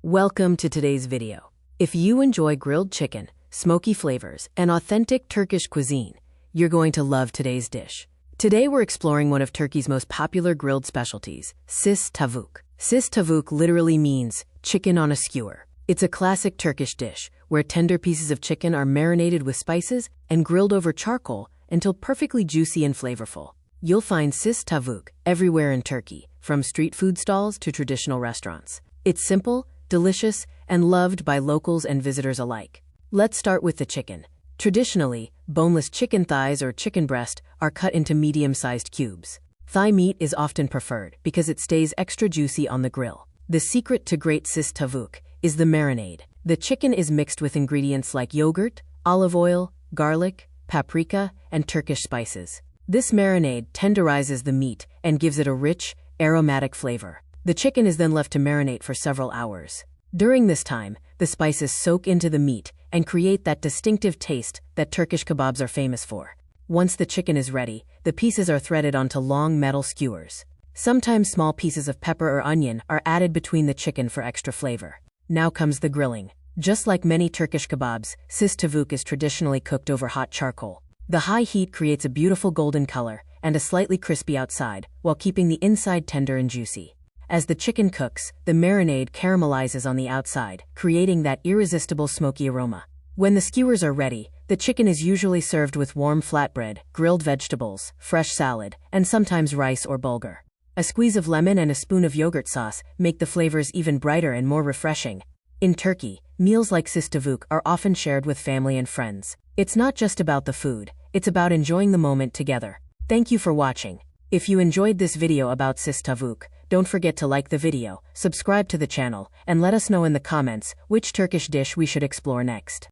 Welcome to today's video. If you enjoy grilled chicken, smoky flavors, and authentic Turkish cuisine, you're going to love today's dish. Today we're exploring one of Turkey's most popular grilled specialties, Şiş Tavuk. Şiş Tavuk literally means chicken on a skewer. It's a classic Turkish dish where tender pieces of chicken are marinated with spices and grilled over charcoal until perfectly juicy and flavorful. You'll find Şiş Tavuk everywhere in Turkey, from street food stalls to traditional restaurants. It's simple, delicious, and loved by locals and visitors alike. Let's start with the chicken. Traditionally, boneless chicken thighs or chicken breast are cut into medium-sized cubes. Thigh meat is often preferred because it stays extra juicy on the grill. The secret to great Şiş Tavuk is the marinade. The chicken is mixed with ingredients like yogurt, olive oil, garlic, paprika, and Turkish spices. This marinade tenderizes the meat and gives it a rich, aromatic flavor. The chicken is then left to marinate for several hours. During this time, the spices soak into the meat and create that distinctive taste that Turkish kebabs are famous for. Once the chicken is ready, the pieces are threaded onto long metal skewers. Sometimes small pieces of pepper or onion are added between the chicken for extra flavor. Now comes the grilling. Just like many Turkish kebabs, Şiş Tavuk is traditionally cooked over hot charcoal. The high heat creates a beautiful golden color and a slightly crispy outside, while keeping the inside tender and juicy. As the chicken cooks, the marinade caramelizes on the outside, creating that irresistible smoky aroma. When the skewers are ready, the chicken is usually served with warm flatbread, grilled vegetables, fresh salad, and sometimes rice or bulgur. A squeeze of lemon and a spoon of yogurt sauce make the flavors even brighter and more refreshing. In Turkey, meals like Şiş Tavuk are often shared with family and friends. It's not just about the food, it's about enjoying the moment together. Thank you for watching. If you enjoyed this video about Şiş Tavuk, don't forget to like the video, subscribe to the channel, and let us know in the comments which Turkish dish we should explore next.